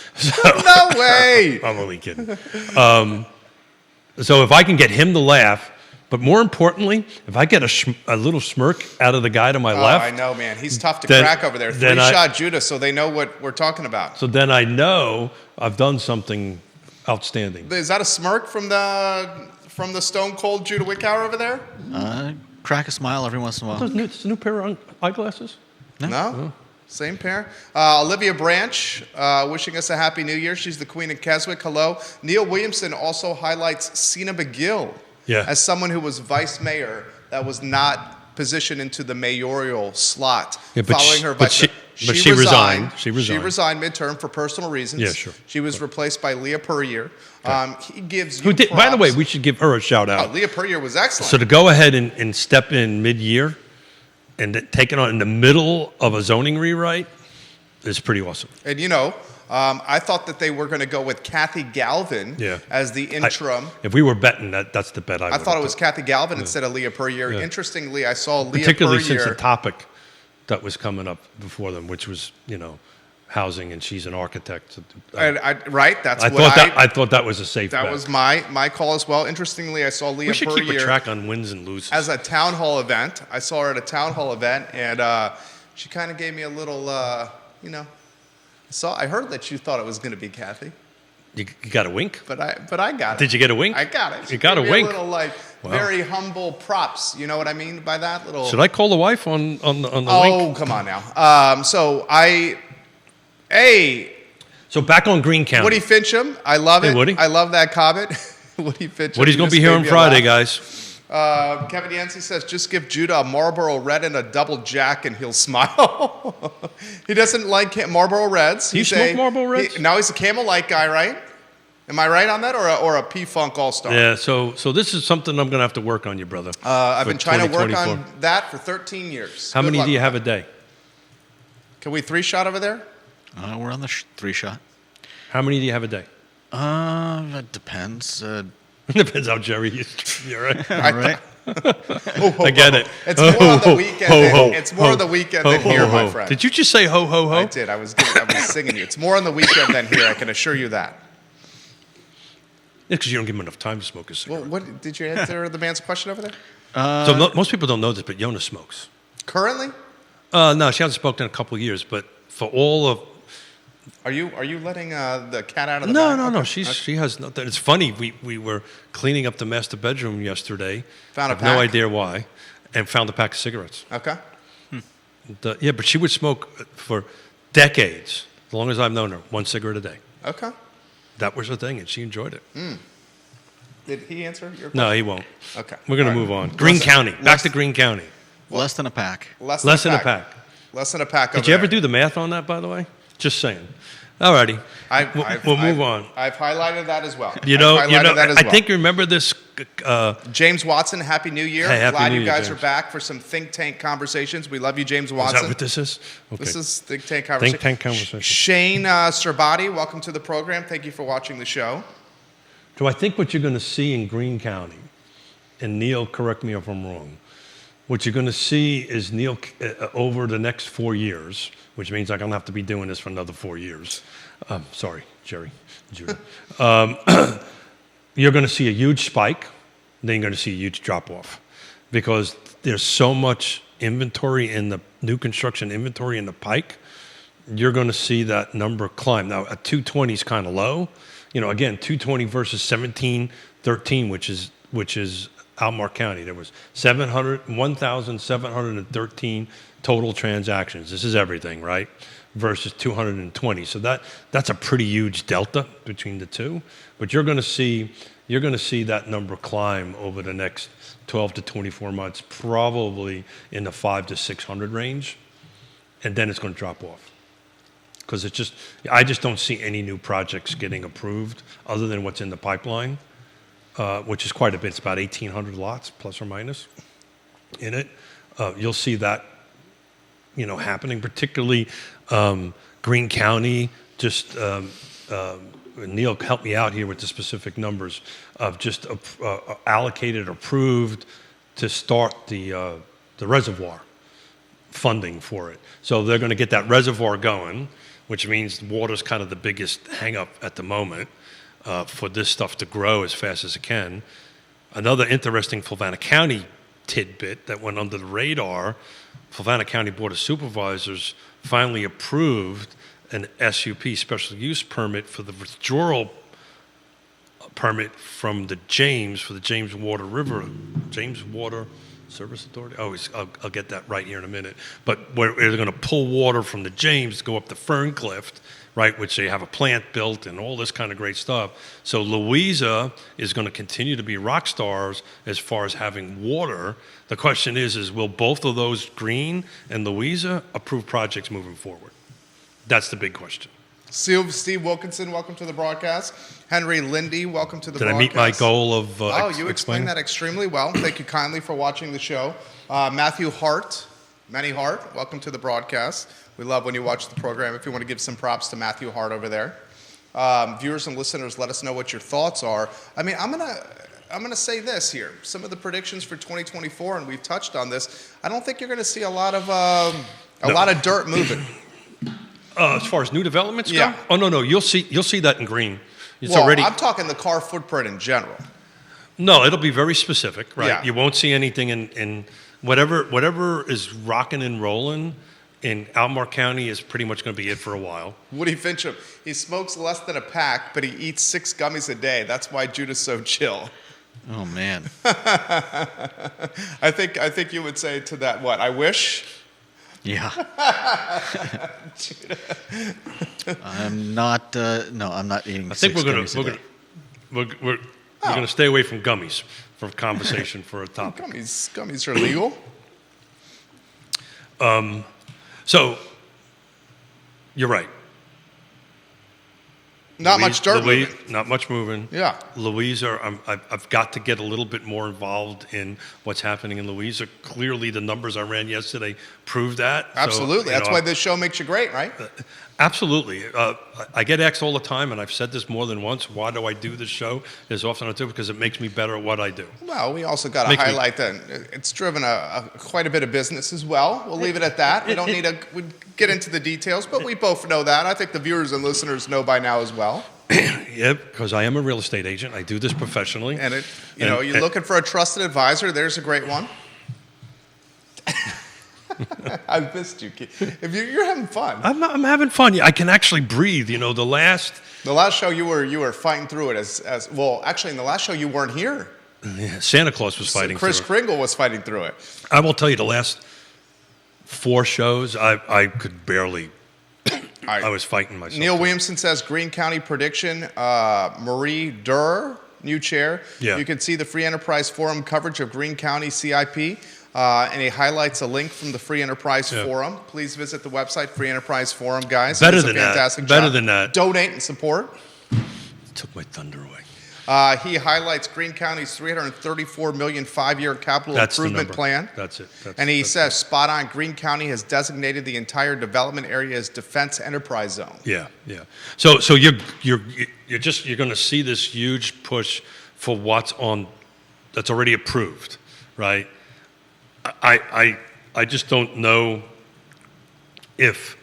No way. I'm only kidding. So if I can get him to laugh, but more importantly, if I get a little smirk out of the guy to my left. I know, man. He's tough to crack over there. 3-shot Judah, so they know what we're talking about. So then I know I've done something outstanding. Is that a smirk from the stone cold Judah Wickower over there? Crack a smile every once in a while. It's a new pair of eyeglasses? No. Same pair. Olivia Branch wishing us a happy new year. She's the queen of Keswick. Hello. Neil Williamson also highlights Sina McGill as someone who was vice mayor that was not position into the mayoral slot Yeah, but following she- her but vice. she resigned. She resigned midterm for personal reasons. Yeah, sure. She was replaced by Leah Puryear. He gives Who you did, by the way, props. we should give her a shout out. Leah Puryear was excellent. So to go ahead and step in mid-year and take it on in the middle of a zoning rewrite is pretty awesome. And I thought that they were going to go with Kathy Galvin as the interim. If we were betting, that's the bet I thought it was Kathy Galvin instead of Leah Puryear. Yeah. Interestingly, I saw Leah particularly Puryear. since the topic that was coming up before them, which was housing, and she's an architect. Right, that's I what thought that was a safe bet. That was my call as well. Interestingly, I saw Leah We should keep a Puryear track on wins and loses. as a town hall event. I saw her at a town hall event, and she kind of gave me a little, I heard that you thought it was going to be Kathy, You got a wink? but I got it. Did you get a wink? I got it. She You got a gave me wink. A little very humble props. You know what I mean by that? Little. Should I call the wife on the wink? Oh, come on now. So back on Greene County. Woody Fincham, I love it. Woody. I love that comment. Woody Fincham. Woody's going to be here on Friday, guys. Kevin Yancey says, just give Judah a Marlboro Red and a double Jack and he'll smile. He doesn't like Marlboro Reds. Do you smoke Marlboro Reds? Now he's a Camel Light guy, right? Am I right on that, or a P-Funk All-Star? Yeah, so this is something I'm going to have to work on you, brother. I've for been trying to work 2024. on that for 13 years. How Good many luck do you with have a that. day? Can we 3-shot over there? We're on the 3-shot. How many do you have a day? That depends. Depends how Jerry is. You're right. All right. I get it. It's more on the weekend. It's more on the weekend than here, my friend. Did you just say ho, ho, ho? I did. I was singing you. It's more on the weekend than here. I can assure you that. Yeah, because you don't give him enough time to smoke a cigarette. Well, what did you answer the man's question over there? Most people don't know this, but Yonna smokes. Currently, No, she hasn't smoked in a couple of years, but for all of... are you letting the cat out of the No, bag? no. Okay. She has nothing. It's funny. We were cleaning up the master bedroom yesterday. Found a I have no pack? idea why, and found a pack of cigarettes. Okay. Yeah, but she would smoke for decades, as long as I've known her, 1 cigarette a day. Okay. That was her thing, and she enjoyed it. Did he answer your question? No, he won't. Okay. We're going to All move right. on. Greene County. Back to Greene County. Less than a pack. Less Than a pack. Less than a pack. Did you ever do the math on that, by the way? Just saying. All righty. We'll move on. I've highlighted that as well. I think you remember this. James Watson, Happy New Year. Hey, Happy Glad New you Year, guys James. are back for some think tank conversations. We love you, James Is Watson. that what this is? Okay. This is think tank conversation. Think tank conversation. Shane Serbati, welcome to the program. Thank you for watching the show. So I think what you're going to see in Greene County, and Neil, correct me if I'm wrong, what you're going to see is Neil over the next 4 years, which means I'm going to have to be doing this for another 4 years. Sorry, Jerry, Judah. You're going to see a huge spike, then you're going to see a huge drop off, because there's so much inventory in the new construction inventory in the pike. You're going to see that number climb. Now, a 220 is kind of low. Again, 220 versus 1713, which is Albemarle County. There was 1,713 total transactions. This is everything, right? Versus 220. So that's a pretty huge delta between the two. But you're going to see that number climb over the next 12 to 24 months, probably in the 500 to 600 range, and then it's going to drop off. Because I just don't see any new projects getting approved other than what's in the pipeline, which is quite a bit. It's about 1,800 lots, plus or minus, in it. You'll see that, happening, particularly Greene County. Just Neil, help me out here with the specific numbers of just allocated, approved to start the reservoir funding for it. So they're going to get that reservoir going, which means water's kind of the biggest hang-up at the moment for this stuff to grow as fast as it can. Another interesting Fluvanna County tidbit that went under the radar, Fluvanna County Board of Supervisors finally approved an SUP, special use permit, for the withdrawal permit from the James Water Service Authority. I'll get that right here in a minute. But they're going to pull water from the James, go up the Ferncliff, right, which they have a plant built and all this kind of great stuff. So Louisa is going to continue to be rock stars as far as having water. The question is will both of those, Green and Louisa, approve projects moving forward? That's the big question. Steve Wilkinson, welcome to the broadcast. Henry Lindy, welcome to the broadcast. Did I meet my goal of you explained that extremely well. Thank you kindly for watching the show. Matthew Hart, Manny Hart, welcome to the broadcast. We love when you watch the program. If you want to give some props to Matthew Hart over there. Viewers and listeners, let us know what your thoughts are. I mean, I'm gonna say this here. Some of the predictions for 2024, and we've touched on this. I don't think you're going to see a lot of dirt moving. As far as new developments go? Yeah. Oh, no, you'll see that in Green. I'm talking the car footprint in general. No, it'll be very specific, right? Yeah. You won't see anything in whatever is rocking and rolling in Albemarle County is pretty much going to be it for a while. Woody Fincham, he smokes less than a pack, but he eats 6 gummies a day. That's why Judah's so chill. Oh, man. I think you would say to that, what, I wish? Yeah. I'm not. No, I'm not eating. I think we're gonna gonna stay away from gummies for conversation for a topic. Gummies are legal. So you're right. Not much dirt moving. Not much moving. Yeah. Louisa, I've got to get a little bit more involved in what's happening in Louisa. Clearly, the numbers I ran yesterday prove that. Absolutely. So, that's why this show makes you great, right? Absolutely. I get asked all the time, and I've said this more than once, why do I do this show as often as I do? Because it makes me better at what I do. Well, we also got to highlight that it's driven quite a bit of business as well. We'll leave it at that. We don't need to get into the details, but we both know that. I think the viewers and listeners know by now as well. Yeah, because I am a real estate agent. I do this professionally. And you're looking for a trusted advisor. There's a great one. I missed you, Keith. If you're having fun. I'm having fun. Yeah, I can actually breathe. The last show you were fighting through it as well. Actually, in the last show you weren't here. Yeah, Santa Claus was fighting. Chris through it. Kringle was fighting through it. I will tell you, the last 4 shows, I could barely. I was fighting myself. Neil Williamson says Greene County prediction. Marie Durr, new chair. Yeah. You can see the Free Enterprise Forum coverage of Greene County CIP. And he highlights a link from the Free Enterprise Forum. Please visit the website, Free Enterprise Forum, guys. Better than that. Donate and support. Took my thunder away. He highlights Greene County's $334 million 5-year capital improvement plan. That's it. And he says, spot on, Greene County has designated the entire development area as Defense Enterprise Zone. Yeah. So you're going to see this huge push for what's on that's already approved, right? I just don't know if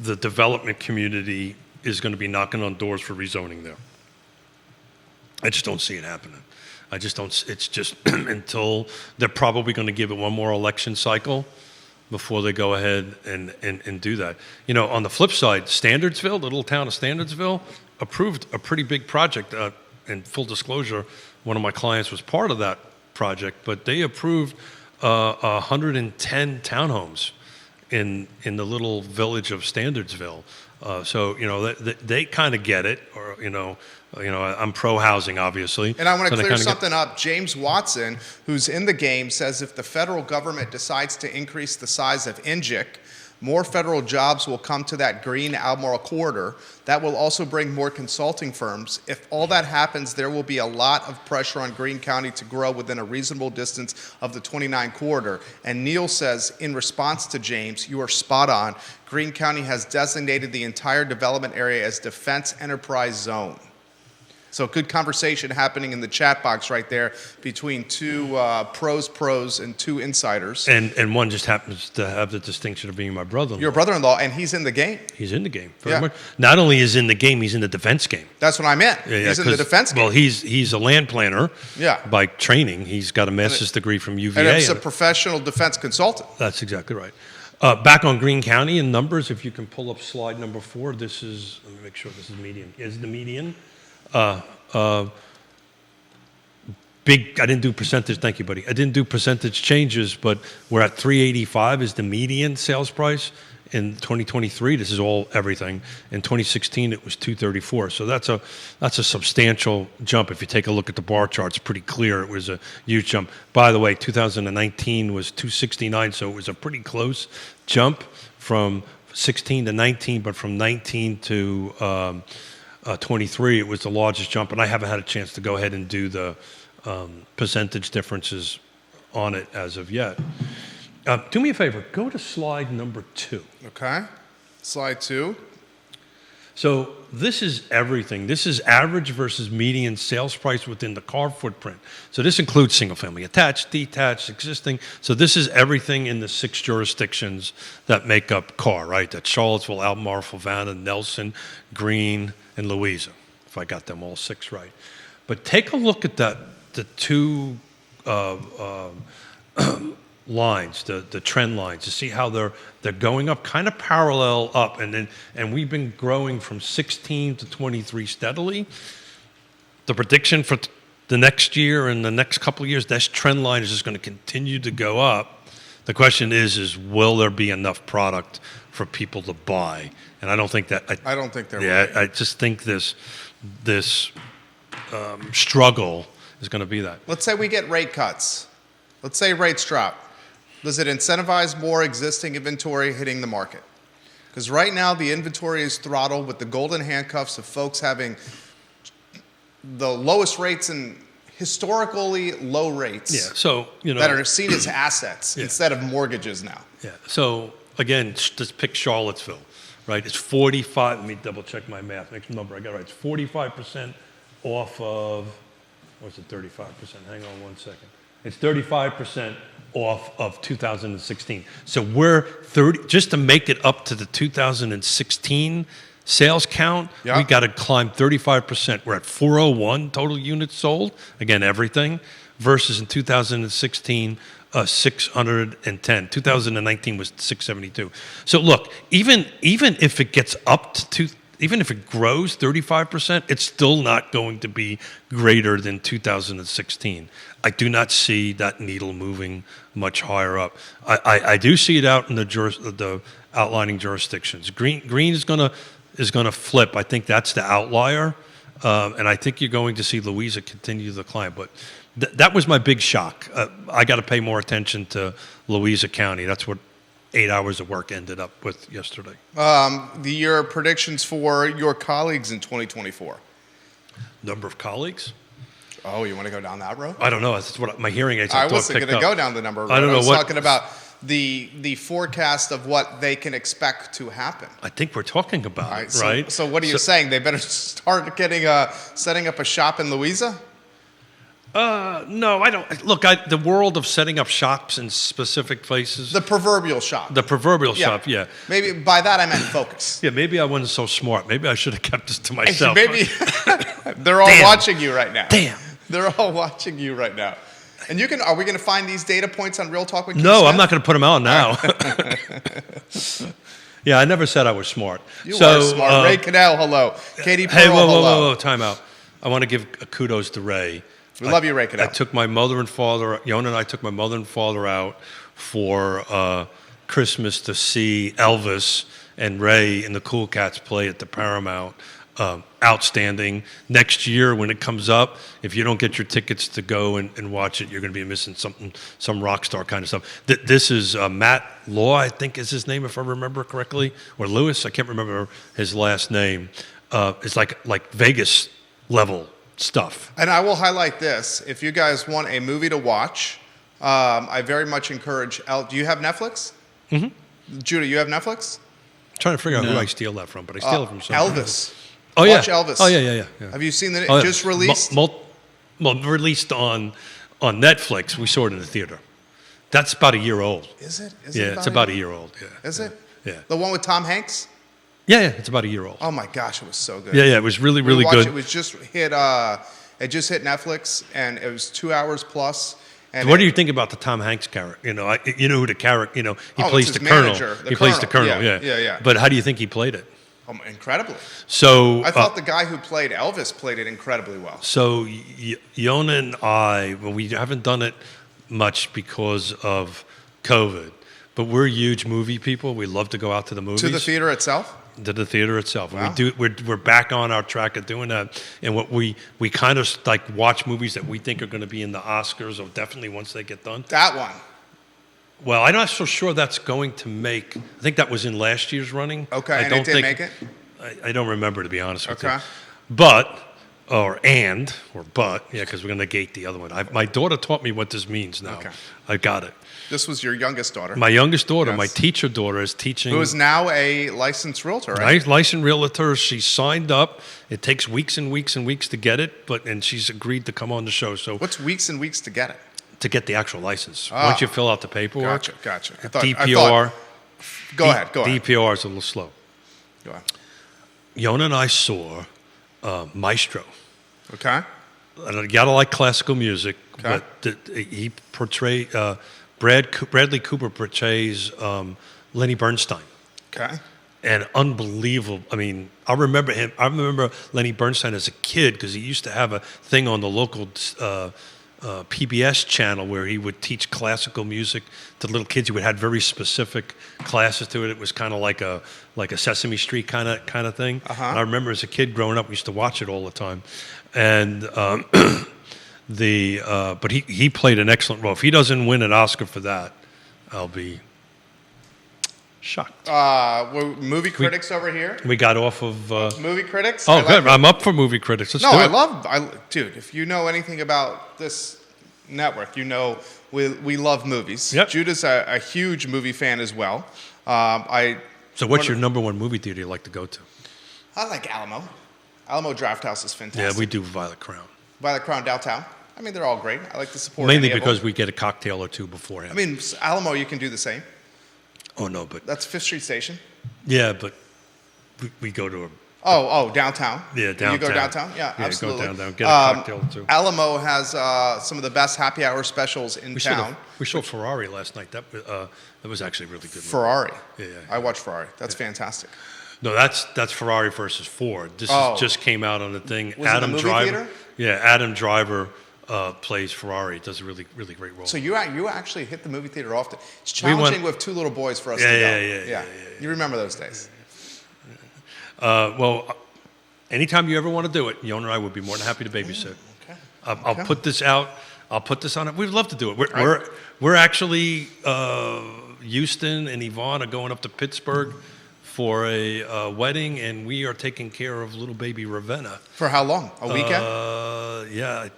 the development community is going to be knocking on doors for rezoning there. I just don't see it happening. I just don't. It's just until they're probably going to give it one more election cycle before they go ahead and do that. On the flip side, Standardsville, the little town of Standardsville, approved a pretty big project. In full disclosure, one of my clients was part of that project, but they approved 110 townhomes in the little village of Standardsville. So they kind of get it, or I'm pro housing, obviously. And I want to clear something up. James Watson, who's in the game, says if the federal government decides to increase the size of NGIC, more federal jobs will come to that Greene Albemarle corridor. That will also bring more consulting firms. If all that happens, there will be a lot of pressure on Greene County to grow within a reasonable distance of the 29 corridor. And Neil says, in response to James, you are spot on. Greene County has designated the entire development area as Defense Enterprise Zone. So good conversation happening in the chat box right there between 2 pros and 2 insiders. And one just happens to have the distinction of being my brother-in-law. Your brother-in-law, and he's in the game. He's in the game. Very much. Not only is in the game, he's in the defense game. That's what I meant. He's in the defense game. Well, he's a land planner by training. He's got a master's degree from UVA. And he's a professional defense consultant. That's exactly right. Back on Greene County in numbers, if you can pull up slide number 4, let me make sure this is median. Is the median? Big, I didn't do percentage, thank you, buddy. I didn't do percentage changes, but we're at 385 is the median sales price In 2023, this is all everything. In 2016, it was 234. So that's a substantial jump. If you take a look at the bar chart, it's pretty clear it was a huge jump. By the way, 2019 was 269, so it was a pretty close jump from 16 to 19, but from 19 to 23, it was the largest jump, and I haven't had a chance to go ahead and do the percentage differences on it as of yet. Do me a favor, go to slide number 2. Okay, slide 2. So this is everything. This is average versus median sales price within the car footprint. So this includes single family attached, detached, existing. So this is everything in the 6 jurisdictions that make up CAR, right? That's Charlottesville, Albemarle, Fluvanna, Nelson, Greene, and Louisa, if I got them all 6 right. But take a look at the 2 lines, the trend lines, to see how they're going up, kind of parallel up, and we've been growing from 16 to 23 steadily. The prediction for the next year and the next couple of years, that trend line is just going to continue to go up. The question is will there be enough product for people to buy? And I don't think that. I don't think there will. Yeah, I just think this struggle is going to be that. Let's say we get rate cuts. Let's say rates drop. Does it incentivize more existing inventory hitting the market? Because right now the inventory is throttled with the golden handcuffs of folks having the lowest rates and historically low rates. Yeah. So that are seen as assets instead of mortgages now. Yeah. So again, just pick Charlottesville, right? It's 45. Let me double check my math. Next number I got right. It's 45% off of. What's it? 35%. Hang on one second. It's 35% off of 2016. So we're 30, just to make it up to the 2016 sales count, we got to climb 35%. We're at 401 total units sold, again, everything, versus in 2016, 610. 2019 was 672. So look, even if it gets up to even if it grows 35%, it's still not going to be greater than 2016. I do not see that needle moving much higher up. I do see it out in the outlining jurisdictions. Green is going to flip. I think that's the outlier, and I think you're going to see Louisa continue to climb. But that was my big shock. I got to pay more attention to Louisa County. That's what 8 hours of work ended up with yesterday. Your predictions for your colleagues in 2024? Number of colleagues? Oh, you want to go down that road? I don't know. That's what my hearing aids. I wasn't going to go down the number road. I don't know. I was talking about the forecast of what they can expect to happen. I think we're talking about it, right? So what are you saying? They better start setting up a shop in Louisa? No, I don't. Look, the world of setting up shops in specific places. The proverbial shop. The proverbial shop, yeah. Maybe by that I meant focus. Yeah, maybe I wasn't so smart. Maybe I should have kept this to myself. Maybe they're all watching you right now. Damn. They're all watching you right now. And are we going to find these data points on Real Talk with Keith No, Smith? I'm not going to put them out now. Yeah, I never said I was smart. You are smart. Ray Cadell, hello. Katie Pearl, whoa, time out. I want to give kudos to Ray. We love you, Ray Cadell. I took my mother and father, Yonna and I took my mother and father out for Christmas to see Elvis and Ray and the Cool Cats play at the Paramount. Outstanding. Next year when it comes up, if you don't get your tickets to go and watch it, you're going to be missing some rock star kind of stuff. This is Matt Law, I think is his name, if I remember correctly, or Lewis. I can't remember his last name. It's like Vegas level stuff. And I will highlight this. If you guys want a movie to watch, I very much encourage. Do you have Netflix? Mm-hmm. Judah, you have Netflix? I'm trying to figure out who I steal that from, but I steal it from somewhere. Elvis. Oh, yeah. Watch Elvis. Oh, yeah. Have you seen that? Oh, Just released? Released on Netflix. We saw it in the theater. That's about a year old. Is it? It's about a year old. Yeah. Is it? Yeah. The one with Tom Hanks? Yeah, it's about a year old. Oh my gosh, it was so good. Yeah, it was really good. It was just hit. It just hit Netflix, and it was 2 hours plus. And what do you think about the Tom Hanks character? You know who the character. He plays the colonel. He plays the colonel. Yeah. But how do you think he played it? Incredibly. So I thought the guy who played Elvis played it incredibly well. So Yonna and I, we haven't done it much because of COVID, but we're huge movie people. We love to go out to the movies. To the theater itself? To the theater itself. Wow. We're back on our track of doing that. And what we kind of like watch movies that we think are going to be in the Oscars, or definitely once they get done. That one. Well, I'm not so sure that's going to make. I think that was in last year's running. Okay, I and don't it didn't make it? I don't remember, to be honest with you. Okay. But, yeah, because we're going to negate the other one. My daughter taught me what this means now. Okay. I got it. This was your youngest daughter. My youngest daughter, Yes. my teacher daughter, is teaching. Who is now a licensed realtor, right? Nice licensed realtor. She signed up. It takes weeks and weeks and weeks to get it, and she's agreed to come on the show. So What's weeks and weeks to get it? to get the actual license, Ah. once you fill out the paperwork. Gotcha. DPR. Go ahead. DPR is a little slow. Go ahead. Yonna and I saw Maestro. Okay. And you gotta like classical music, Okay. but he portrayed Bradley Cooper portrays Lenny Bernstein. Okay. And unbelievable. I mean, I remember him. I remember Lenny Bernstein as a kid because he used to have a thing on the local PBS channel where he would teach classical music to little kids. He would have very specific classes to it. It was kind of like a Sesame Street kind of thing. Uh-huh. And I remember as a kid growing up, we used to watch it all the time. And but he played an excellent role. If he doesn't win an Oscar for that, I'll be shocked. We're movie critics over here. We got off of. Movie critics. Oh, good. I'm up for movie critics. Let's do it. Dude, if you know anything about this network, you know we love movies. Yep. Judah's a huge movie fan as well. So what's your number one movie theater you like to go to? I like Alamo. Alamo Drafthouse is fantastic. Yeah, we do Violet Crown. Violet Crown downtown. I mean, they're all great. I like to support Mainly any of because them. we get a cocktail or two beforehand. I mean, Alamo, you can do the same. Oh, no, but... That's Fifth Street Station. Yeah, but we go to a... Oh, downtown. Yeah, downtown. You go downtown? Yeah, absolutely. Go downtown. Get a cocktail or two. Alamo has some of the best happy hour specials in town. We saw Ferrari last night. That was actually a really good movie. Ferrari. Yeah. I watched Ferrari. That's fantastic. No, that's Ferrari versus Ford. This just came out on the thing. Was it in the movie theater? Yeah, Adam Driver plays Ferrari. Does a really, really great role. So you actually hit the movie theater often. It's challenging with two little boys for us to go. Yeah. You remember those days. Well, anytime you ever want to do it, Yonna and I would be more than happy to babysit. Okay. I'll put this out. I'll put this on it. We'd love to do it. We're actually Houston and Yvonne are going up to Pittsburgh for a wedding, and we are taking care of little baby Ravenna. For how long? A weekend? Yeah.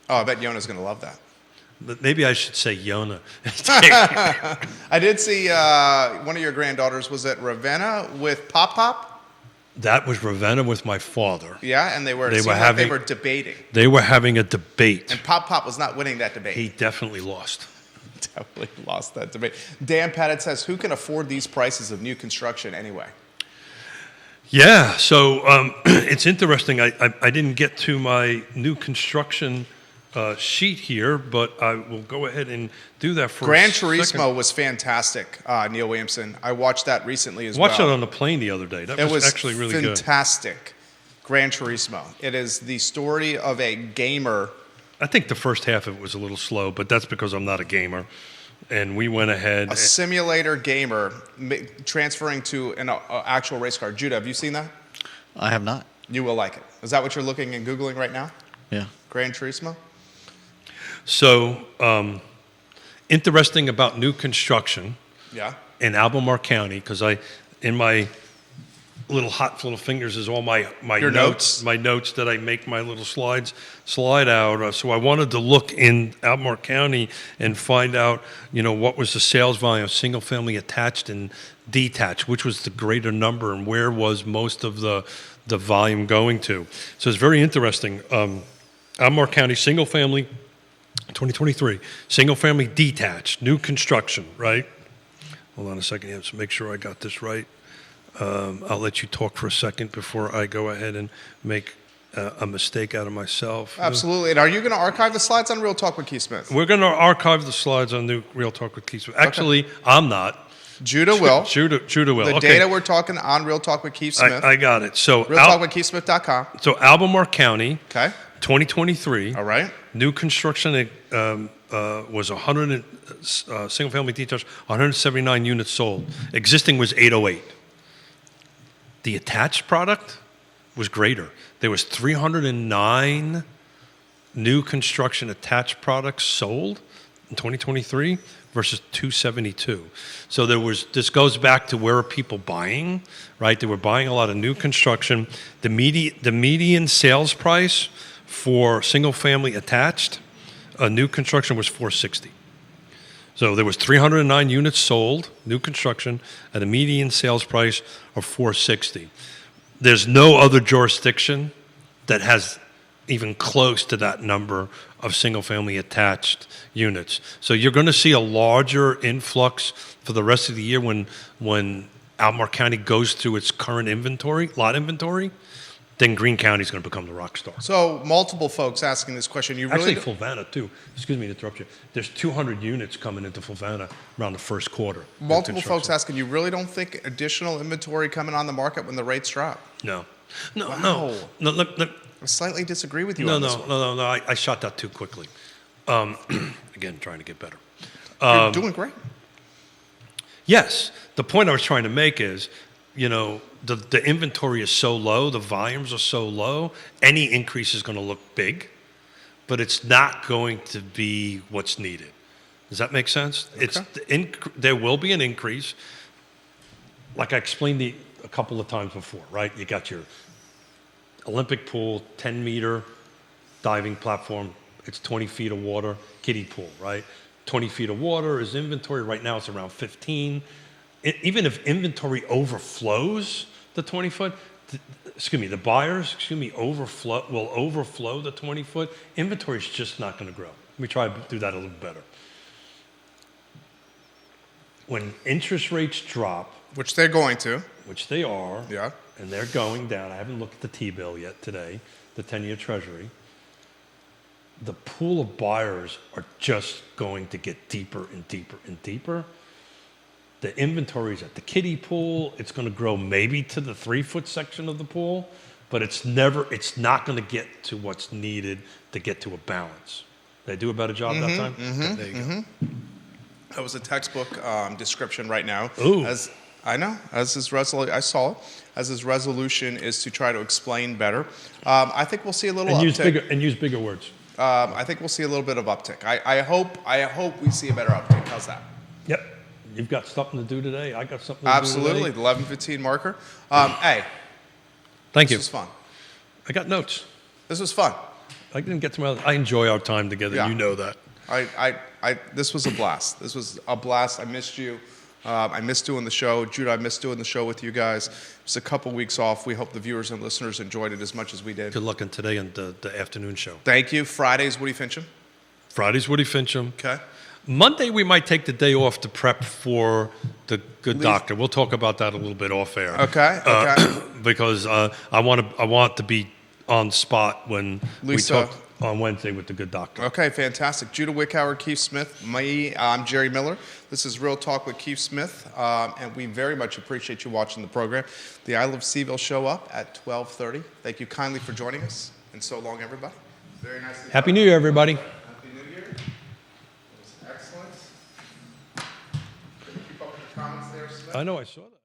Oh, I bet Yona's going to love that. But maybe I should say Yonna. I did see one of your granddaughters was at Ravenna with Pop Pop. That was Ravenna with my father. Yeah, and they were debating. They were having a debate. And Pop Pop was not winning that debate. He definitely lost. Definitely lost that debate. Dan Pettit says, who can afford these prices of new construction anyway? Yeah, so it's interesting. I didn't get to my new construction sheet here, but I will go ahead and do that for Gran a Turismo second. was fantastic, Neil Williamson. I watched that recently as well. Watched it on the plane the other day. That was actually really good. Fantastic. Gran Turismo. It is the story of a gamer. I think the first half of it was a little slow, but that's because I'm not a gamer. And we went ahead. A simulator gamer transferring to an actual race car. Judah, have you seen that? I have not. You will like it. Is that what you're looking and Googling right now? Yeah. Gran Turismo? So, interesting about new construction Yeah. in Albemarle County, because in my little hot little fingers is all my Your notes? my notes that I make my little slide out. So I wanted to look in Albemarle County and find out, what was the sales volume of single family attached and detached, which was the greater number, and where was most of the volume going to. So it's very interesting. Albemarle County single family 2023 single family detached new construction, right? Hold on a second here, so make sure I got this right. I'll let you talk for a second before I go ahead and make a mistake out of myself. Absolutely. And are you going to archive the slides on Real Talk with Keith Smith? We're going to archive the slides on New Real Talk with Keith Smith. Actually, I'm not. Judah will. Judah will. The data we're talking on Real Talk with Keith Smith. I got it. So RealTalkWithKeithSmith.com. So Albemarle County, Okay. 2023. All right. New construction was single-family detached, 179 units sold. Existing was 808. The attached product was greater. There was 309 new construction attached products sold in 2023 versus 272. So this goes back to where are people buying, right? They were buying a lot of new construction. The median sales price for single family attached, new construction was $460. So there was 309 units sold, new construction, at a median sales price of $460. There's no other jurisdiction that has even close to that number of single-family attached units. So you're going to see a larger influx for the rest of the year when Albemarle County goes through its current lot inventory. Then Greene County is going to become the rock star. So multiple folks asking this question. Actually, Fulvana too. Excuse me to interrupt you. There's 200 units coming into Fulvana around the first quarter. Multiple folks asking, you really don't think additional inventory coming on the market when the rates drop? No. Wow. No. I slightly disagree with you No, on this one. No. I shot that too quickly. Again, trying to get better. You're doing great. Yes. The point I was trying to make is, the inventory is so low, the volumes are so low, any increase is going to look big, but it's not going to be what's needed. Does that make sense? Okay. There will be an increase. Like I explained a couple of times before, right? You got your Olympic pool, 10-meter diving platform. It's 20 feet of water, kiddie pool, right? 20 feet of water is inventory. Right now it's around 15. Even if inventory overflows the 20-foot, the buyers, will overflow the 20-foot, inventory is just not going to grow. Let me try to do that a little better. When interest rates drop, which they're going to. Which they are. Yeah. And they're going down. I haven't looked at the T-bill yet today, the 10-year Treasury. The pool of buyers are just going to get deeper and deeper and deeper. The inventory's at the kiddie pool. It's going to grow maybe to the 3-foot section of the pool, but it's not going to get to what's needed to get to a balance. Did I do a better job that time? Okay, there you go. That was a textbook description right now. Ooh. I know. As his resolution, I saw it. As his resolution is to try to explain better. I think we'll see a little uptick. Use bigger words. I think we'll see a little bit of uptick. I hope we see a better uptick. How's that? Yep. You've got something to do today. I got something to do today. Absolutely. The 11:15 marker. Hey. Thank you. This was fun. I got notes. This was fun. I didn't get to I enjoy our time together. Yeah. You know that. This was a blast. This was a blast. I missed you. I missed doing the show. Judah, I missed doing the show with you guys. It's a couple weeks off. We hope the viewers and listeners enjoyed it as much as we did. Good luck on today and the afternoon show. Thank you. Fridays, Woody Fincham. Fridays, Woody Fincham. Okay. Monday, we might take the day off to prep for the good doctor. We'll talk about that a little bit off air. Okay. Because I want to be on spot when we talk on Wednesday with the good doctor. Okay, fantastic. Judah Wickhauer, Keith Smith, I'm Jerry Miller. This is Real Talk with Keith Smith, and we very much appreciate you watching the program. The I Love CVille show up at 12:30. Thank you kindly for joining us, and so long, everybody. Very nice. Happy New Year, everybody. Happy New Year. That was excellent. Can you keep up with the comments there, Smith? I know, I saw that.